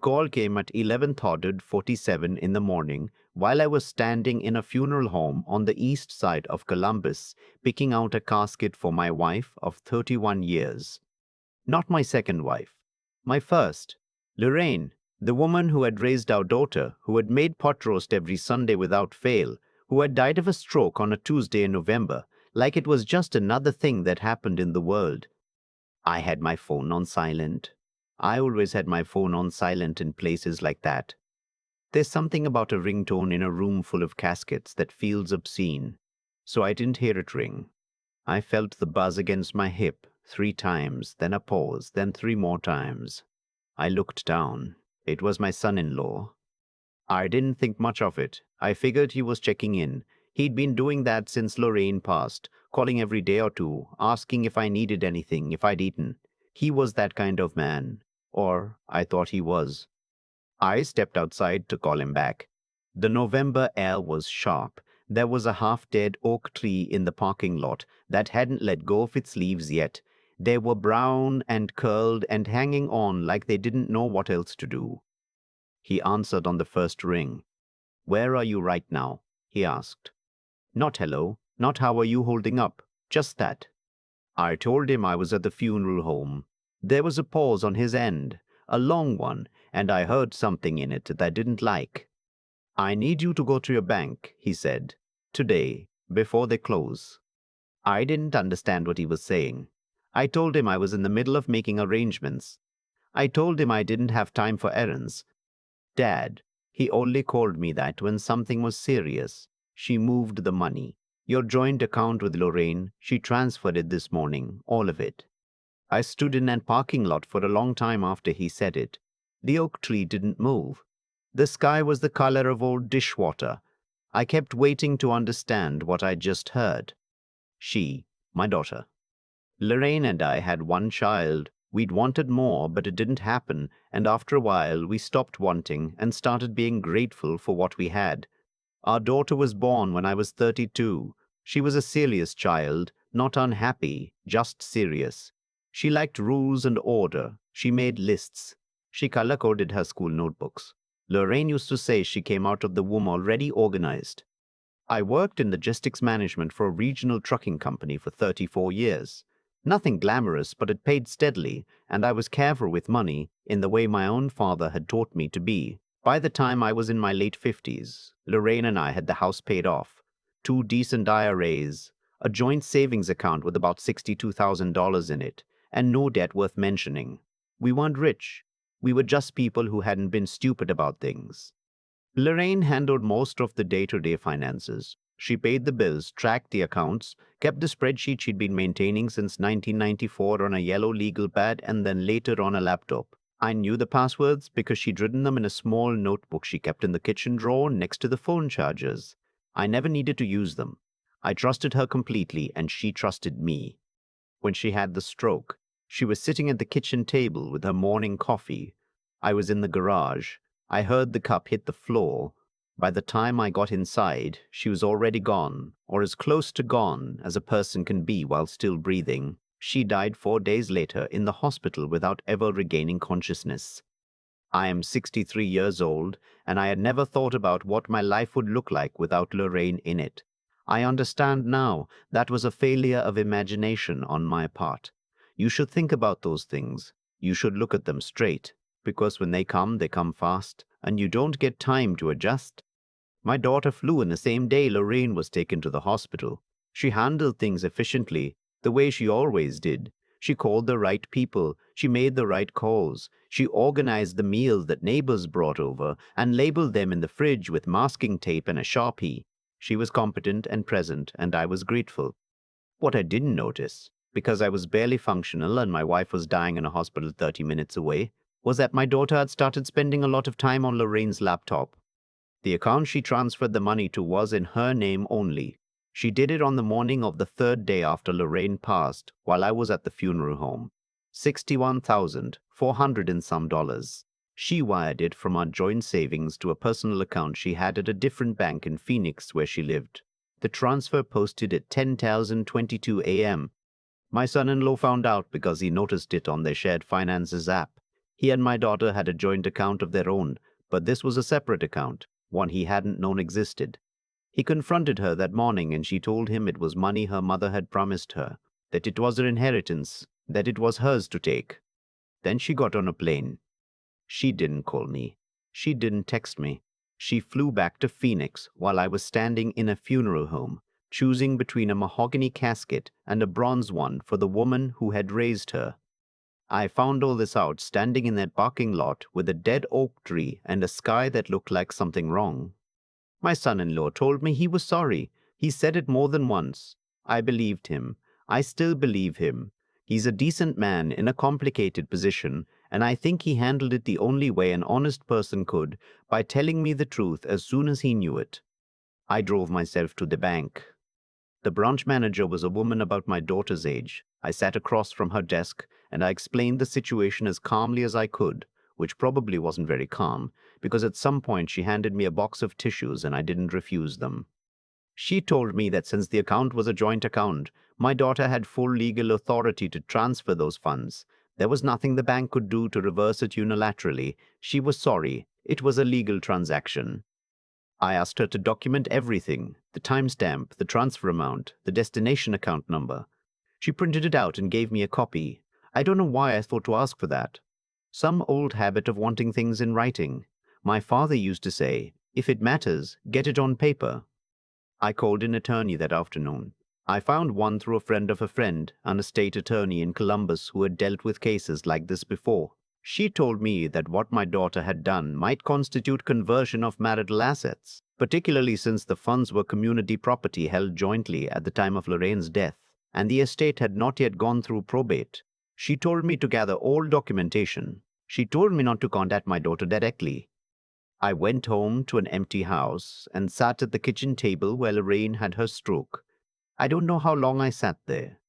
Call came at 11:47 in the morning while I was standing in a funeral home on the east side of Columbus picking out a casket for my wife of 31 years. Not my second wife. My first. Lorraine, the woman who had raised our daughter, who had made pot roast every Sunday without fail, who had died of a stroke on a Tuesday in November, like it was just another thing that happened in the world. I had my phone on silent. I always had my phone on silent in places like that. There's something about a ringtone in a room full of caskets that feels obscene. So I didn't hear it ring. I felt the buzz against my hip 3 times, then a pause, then 3 more times. I looked down. It was my son-in-law. I didn't think much of it. I figured he was checking in. He'd been doing that since Lorraine passed, calling every day or two, asking if I needed anything, if I'd eaten. He was that kind of man. Or I thought he was. I stepped outside to call him back. The November air was sharp. There was a half-dead oak tree in the parking lot that hadn't let go of its leaves yet. They were brown and curled and hanging on like they didn't know what else to do. He answered on the first ring. "Where are you right now?" he asked. Not hello, not how are you holding up, just that. I told him I was at the funeral home. There was a pause on his end, a long one, and I heard something in it that I didn't like. "I need you to go to your bank," he said, "today, before they close." I didn't understand what he was saying. I told him I was in the middle of making arrangements. I told him I didn't have time for errands. "Dad," he only called me that when something was serious. "She moved the money. Your joint account with Lorraine, she transferred it this morning, all of it." I stood in a parking lot for a long time after he said it. The oak tree didn't move. The sky was the color of old dishwater. I kept waiting to understand what I'd just heard. She, my daughter. Lorraine and I had one child. We'd wanted more, but it didn't happen, and after a while we stopped wanting and started being grateful for what we had. Our daughter was born when I was 32. She was a serious child, not unhappy, just serious. She liked rules and order. She made lists. She color-coded her school notebooks. Lorraine used to say she came out of the womb already organized. I worked in logistics management for a regional trucking company for 34 years. Nothing glamorous, but it paid steadily, and I was careful with money in the way my own father had taught me to be. By the time I was in my late 50s, Lorraine and I had the house paid off, 2 decent IRAs, a joint savings account with about $62,000 in it, and no debt worth mentioning. We weren't rich. We were just people who hadn't been stupid about things. Lorraine handled most of the day-to-day finances. She paid the bills, tracked the accounts, kept the spreadsheet she'd been maintaining since 1994 on a yellow legal pad and then later on a laptop. I knew the passwords because she'd written them in a small notebook she kept in the kitchen drawer next to the phone chargers. I never needed to use them. I trusted her completely, and she trusted me. When she had the stroke, she was sitting at the kitchen table with her morning coffee. I was in the garage. I heard the cup hit the floor. By the time I got inside, she was already gone, or as close to gone as a person can be while still breathing. She died 4 days later in the hospital without ever regaining consciousness. I am 63 years old, and I had never thought about what my life would look like without Lorraine in it. I understand now that was a failure of imagination on my part. You should think about those things. You should look at them straight, because when they come fast, and you don't get time to adjust. My daughter flew in the same day Lorraine was taken to the hospital. She handled things efficiently, the way she always did. She called the right people. She made the right calls. She organized the meals that neighbors brought over and labeled them in the fridge with masking tape and a Sharpie. She was competent and present, and I was grateful. What I didn't notice, because I was barely functional and my wife was dying in a hospital 30 minutes away, was that my daughter had started spending a lot of time on Lorraine's laptop. The account she transferred the money to was in her name only. She did it on the morning of the 3rd day after Lorraine passed, while I was at the funeral home. $61,400 and some dollars. She wired it from our joint savings to a personal account she had at a different bank in Phoenix where she lived. The transfer posted at 10:22 a.m. My son-in-law found out because he noticed it on their shared finances app. He and my daughter had a joint account of their own, but this was a separate account, one he hadn't known existed. He confronted her that morning and she told him it was money her mother had promised her, that it was her inheritance, that it was hers to take. Then she got on a plane. She didn't call me. She didn't text me. She flew back to Phoenix while I was standing in a funeral home, choosing between a mahogany casket and a bronze one for the woman who had raised her. I found all this out standing in that parking lot with a dead oak tree and a sky that looked like something wrong. My son-in-law told me he was sorry. He said it more than once. I believed him. I still believe him. He's a decent man in a complicated position, and I think he handled it the only way an honest person could, by telling me the truth as soon as he knew it. I drove myself to the bank. The branch manager was a woman about my daughter's age. I sat across from her desk, and I explained the situation as calmly as I could, which probably wasn't very calm, because at some point she handed me a box of tissues and I didn't refuse them. She told me that since the account was a joint account, my daughter had full legal authority to transfer those funds. There was nothing the bank could do to reverse it unilaterally. She was sorry. It was a legal transaction. I asked her to document everything, the timestamp, the transfer amount, the destination account number. She printed it out and gave me a copy. I don't know why I thought to ask for that. Some old habit of wanting things in writing. My father used to say, if it matters, get it on paper. I called an attorney that afternoon. I found one through a friend of a friend, an estate attorney in Columbus who had dealt with cases like this before. She told me that what my daughter had done might constitute conversion of marital assets, particularly since the funds were community property held jointly at the time of Lorraine's death, and the estate had not yet gone through probate. She told me to gather all documentation. She told me not to contact my daughter directly. I went home to an empty house and sat at the kitchen table where Lorraine had her stroke. I don't know how long I sat there.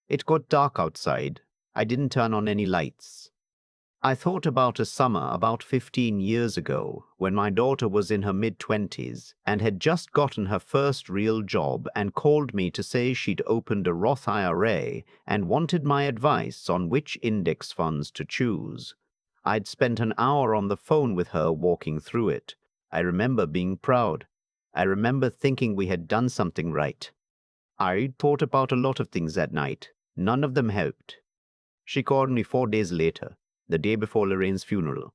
It got dark outside. I didn't turn on any lights. I thought about a summer about 15 years ago when my daughter was in her mid-20s and had just gotten her first real job and called me to say she'd opened a Roth IRA and wanted my advice on which index funds to choose. I'd spent an hour on the phone with her walking through it. I remember being proud. I remember thinking we had done something right. I'd thought about a lot of things that night. None of them helped. She called me 4 days later, the day before Lorraine's funeral.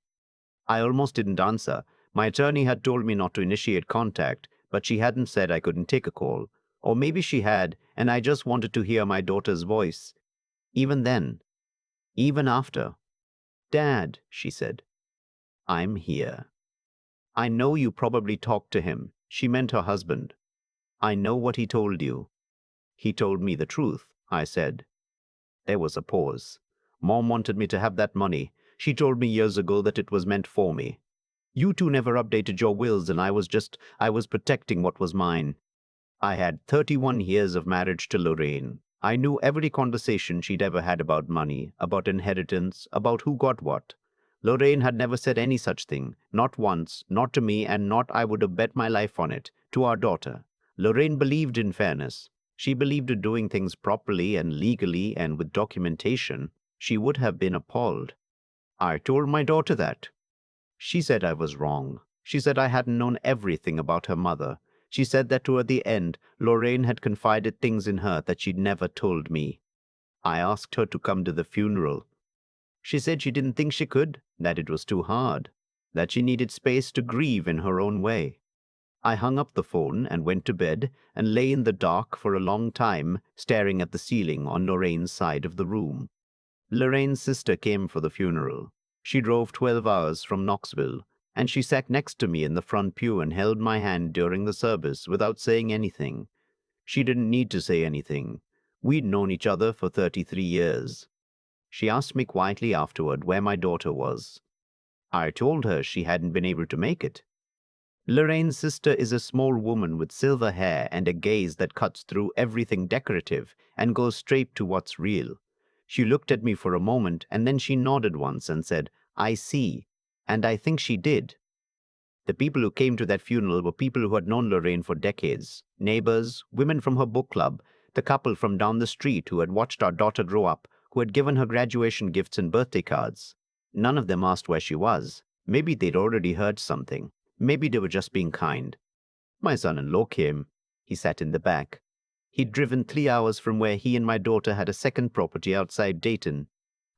I almost didn't answer. My attorney had told me not to initiate contact, but she hadn't said I couldn't take a call. Or maybe she had, and I just wanted to hear my daughter's voice. Even then, even after. Dad, she said, I'm here. I know you probably talked to him. She meant her husband. I know what he told you. He told me the truth, I said. There was a pause. Mom wanted me to have that money. She told me years ago that it was meant for me. You two never updated your wills and I was protecting what was mine. I had 31 years of marriage to Lorraine. I knew every conversation she'd ever had about money, about inheritance, about who got what. Lorraine had never said any such thing, not once, not to me, and not, I would have bet my life on it, to our daughter. Lorraine believed in fairness. She believed in doing things properly and legally and with documentation. She would have been appalled. I told my daughter that. She said I was wrong. She said I hadn't known everything about her mother. She said that toward the end, Lorraine had confided things in her that she'd never told me. I asked her to come to the funeral. She said she didn't think she could, that it was too hard, that she needed space to grieve in her own way. I hung up the phone and went to bed and lay in the dark for a long time, staring at the ceiling on Lorraine's side of the room. Lorraine's sister came for the funeral. She drove 12 hours from Knoxville, and she sat next to me in the front pew and held my hand during the service without saying anything. She didn't need to say anything. We'd known each other for 33 years. She asked me quietly afterward where my daughter was. I told her she hadn't been able to make it. Lorraine's sister is a small woman with silver hair and a gaze that cuts through everything decorative and goes straight to what's real. She looked at me for a moment and then she nodded once and said, I see. And I think she did. The people who came to that funeral were people who had known Lorraine for decades. Neighbors, women from her book club, the couple from down the street who had watched our daughter grow up, who had given her graduation gifts and birthday cards. None of them asked where she was. Maybe they'd already heard something. Maybe they were just being kind. My son-in-law came. He sat in the back. He'd driven 3 hours from where he and my daughter had a second property outside Dayton.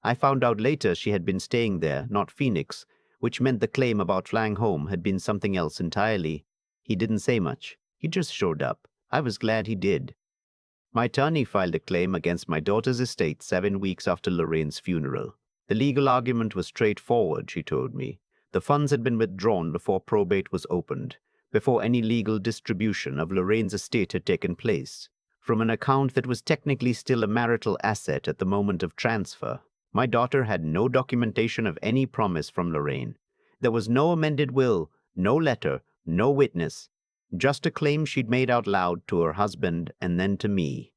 I found out later she had been staying there, not Phoenix, which meant the claim about flying home had been something else entirely. He didn't say much. He just showed up. I was glad he did. My attorney filed a claim against my daughter's estate 7 weeks after Lorraine's funeral. The legal argument was straightforward, she told me. The funds had been withdrawn before probate was opened, before any legal distribution of Lorraine's estate had taken place, from an account that was technically still a marital asset at the moment of transfer. My daughter had no documentation of any promise from Lorraine. There was no amended will, no letter, no witness, just a claim she'd made out loud to her husband and then to me.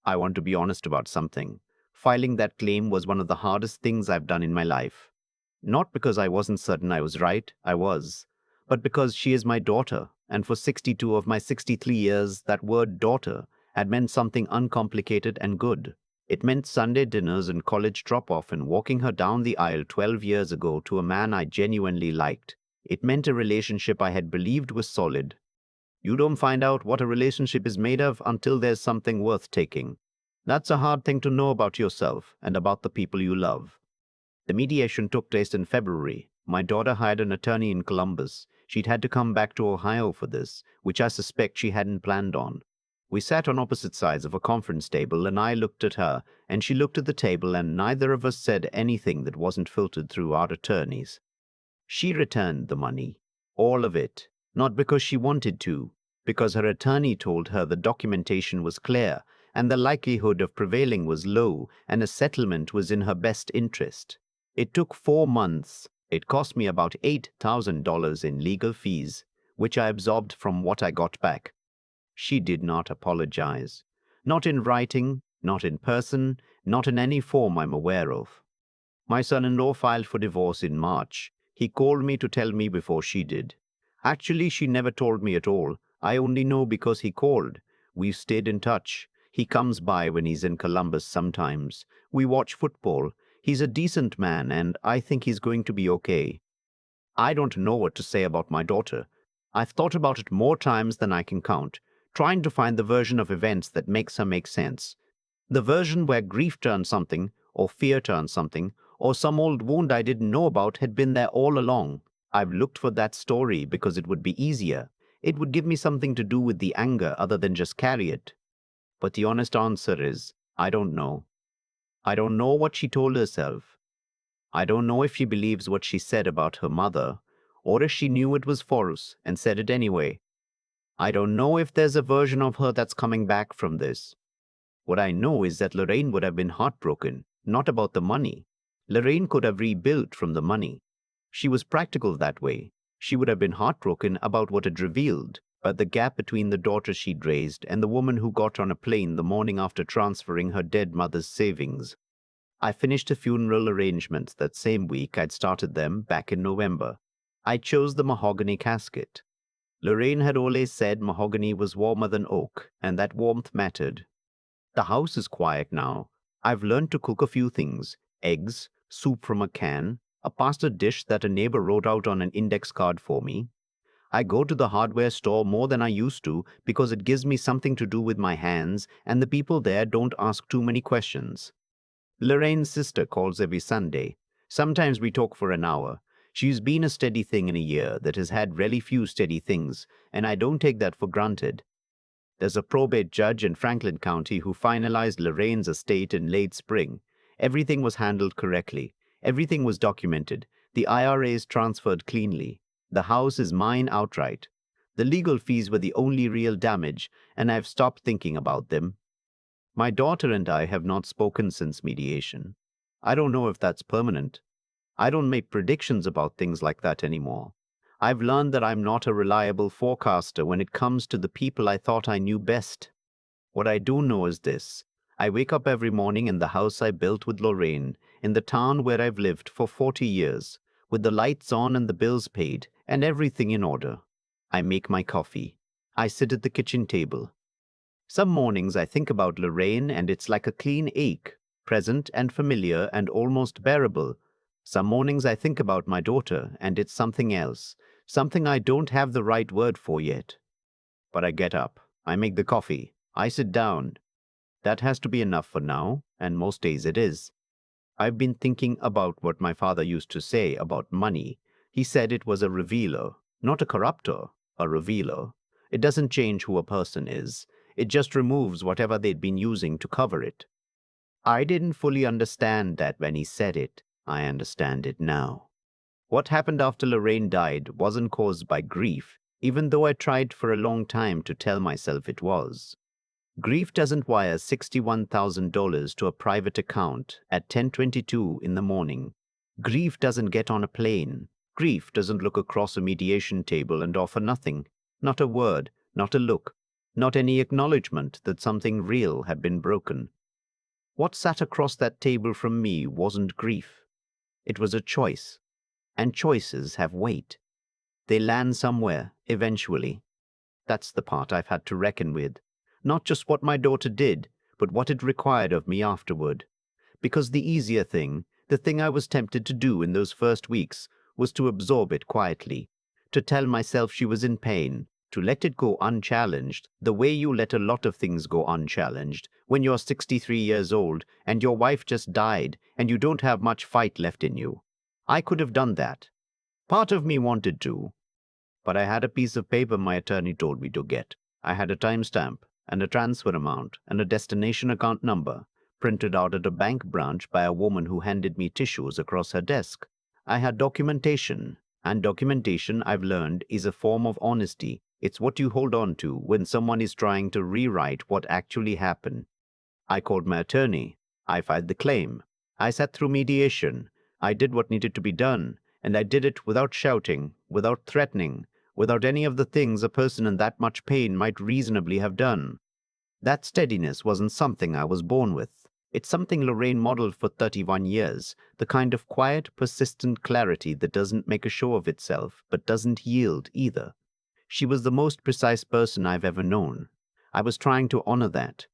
I want to be honest about something. Filing that claim was one of the hardest things I've done in my life. Not because I wasn't certain I was right, I was, but because she is my daughter, and for 62 of my 63 years, that word daughter had meant something uncomplicated and good. It meant Sunday dinners and college drop-off and walking her down the aisle 12 years ago to a man I genuinely liked. It meant a relationship I had believed was solid. You don't find out what a relationship is made of until there's something worth taking. That's a hard thing to know about yourself and about the people you love. The mediation took place in February. My daughter hired an attorney in Columbus. She'd had to come back to Ohio for this, which I suspect she hadn't planned on. We sat on opposite sides of a conference table, and I looked at her, and she looked at the table, and neither of us said anything that wasn't filtered through our attorneys. She returned the money, all of it, not because she wanted to, because her attorney told her the documentation was clear and the likelihood of prevailing was low and a settlement was in her best interest. It took 4 months. It cost me about $8,000 in legal fees, which I absorbed from what I got back. She did not apologize. Not in writing, not in person, not in any form I'm aware of. My son-in-law filed for divorce in March. He called me to tell me before she did. Actually, she never told me at all. I only know because he called. We've stayed in touch. He comes by when he's in Columbus sometimes. We watch football. He's a decent man, and I think he's going to be okay. I don't know what to say about my daughter. I've thought about it more times than I can count, trying to find the version of events that makes her make sense. The version where grief turned something, or fear turned something, or some old wound I didn't know about had been there all along. I've looked for that story because it would be easier. It would give me something to do with the anger other than just carry it. But the honest answer is, I don't know. I don't know what she told herself. I don't know if she believes what she said about her mother, or if she knew it was false and said it anyway. I don't know if there's a version of her that's coming back from this. What I know is that Lorraine would have been heartbroken, not about the money. Lorraine could have rebuilt from the money. She was practical that way. She would have been heartbroken about what it revealed, but the gap between the daughter she'd raised and the woman who got on a plane the morning after transferring her dead mother's savings. I finished the funeral arrangements that same week I'd started them back in November. I chose the mahogany casket. Lorraine had always said mahogany was warmer than oak, and that warmth mattered. The house is quiet now. I've learned to cook a few things: eggs, soup from a can, a pasta dish that a neighbor wrote out on an index card for me. I go to the hardware store more than I used to because it gives me something to do with my hands, and the people there don't ask too many questions. Lorraine's sister calls every Sunday. Sometimes we talk for an hour. She's been a steady thing in a year that has had really few steady things, and I don't take that for granted. There's a probate judge in Franklin County who finalized Lorraine's estate in late spring. Everything was handled correctly. Everything was documented. The IRAs transferred cleanly. The house is mine outright. The legal fees were the only real damage, and I've stopped thinking about them. My daughter and I have not spoken since mediation. I don't know if that's permanent. I don't make predictions about things like that anymore. I've learned that I'm not a reliable forecaster when it comes to the people I thought I knew best. What I do know is this: I wake up every morning in the house I built with Lorraine, in the town where I've lived for 40 years, with the lights on and the bills paid, and everything in order. I make my coffee. I sit at the kitchen table. Some mornings I think about Lorraine and it's like a clean ache, present and familiar and almost bearable. Some mornings I think about my daughter, and it's something else, something I don't have the right word for yet. But I get up, I make the coffee, I sit down. That has to be enough for now, and most days it is. I've been thinking about what my father used to say about money. He said it was a revealer, not a corrupter, a revealer. It doesn't change who a person is, it just removes whatever they'd been using to cover it. I didn't fully understand that when he said it. I understand it now. What happened after Lorraine died wasn't caused by grief, even though I tried for a long time to tell myself it was. Grief doesn't wire $61,000 to a private account at 10:22 in the morning. Grief doesn't get on a plane. Grief doesn't look across a mediation table and offer nothing, not a word, not a look, not any acknowledgement that something real had been broken. What sat across that table from me wasn't grief. It was a choice, and choices have weight. They land somewhere, eventually. That's the part I've had to reckon with. Not just what my daughter did, but what it required of me afterward. Because the easier thing, the thing I was tempted to do in those first weeks, was to absorb it quietly, to tell myself she was in pain, to let it go unchallenged, the way you let a lot of things go unchallenged when you're 63 years old and your wife just died and you don't have much fight left in you. I could have done that. Part of me wanted to, but I had a piece of paper my attorney told me to get. I had a timestamp and a transfer amount and a destination account number printed out at a bank branch by a woman who handed me tissues across her desk. I had documentation, and documentation, I've learned, is a form of honesty. It's what you hold on to when someone is trying to rewrite what actually happened. I called my attorney. I filed the claim. I sat through mediation. I did what needed to be done, and I did it without shouting, without threatening, without any of the things a person in that much pain might reasonably have done. That steadiness wasn't something I was born with. It's something Lorraine modeled for 31 years, the kind of quiet, persistent clarity that doesn't make a show of itself, but doesn't yield either. She was the most precise person I've ever known. I was trying to honor that.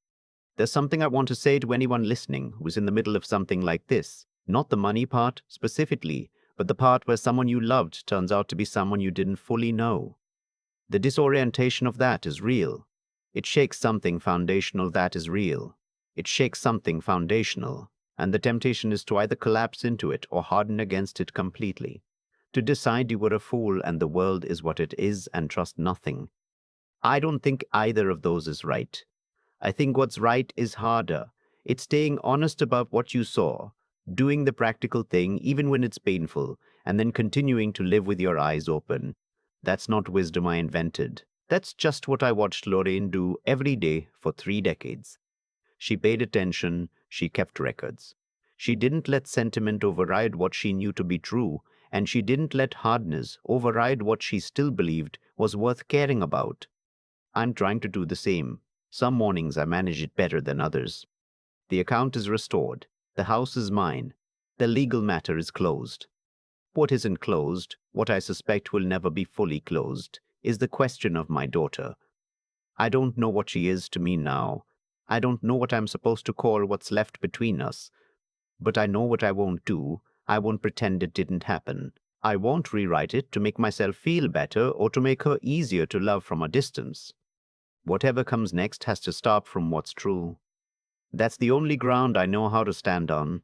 There's something I want to say to anyone listening who's in the middle of something like this. Not the money part, specifically, but the part where someone you loved turns out to be someone you didn't fully know. The disorientation of that is real. It shakes something foundational that is real. It shakes something foundational, and the temptation is to either collapse into it or harden against it completely. To decide you were a fool and the world is what it is and trust nothing. I don't think either of those is right. I think what's right is harder. It's staying honest about what you saw, doing the practical thing even when it's painful, and then continuing to live with your eyes open. That's not wisdom I invented. That's just what I watched Lorraine do every day for 3 decades. She paid attention, she kept records. She didn't let sentiment override what she knew to be true, and she didn't let hardness override what she still believed was worth caring about. I'm trying to do the same. Some mornings I manage it better than others. The account is restored. The house is mine. The legal matter is closed. What isn't closed, what I suspect will never be fully closed, is the question of my daughter. I don't know what she is to me now. I don't know what I'm supposed to call what's left between us. But I know what I won't do. I won't pretend it didn't happen. I won't rewrite it to make myself feel better or to make her easier to love from a distance. Whatever comes next has to start from what's true. That's the only ground I know how to stand on.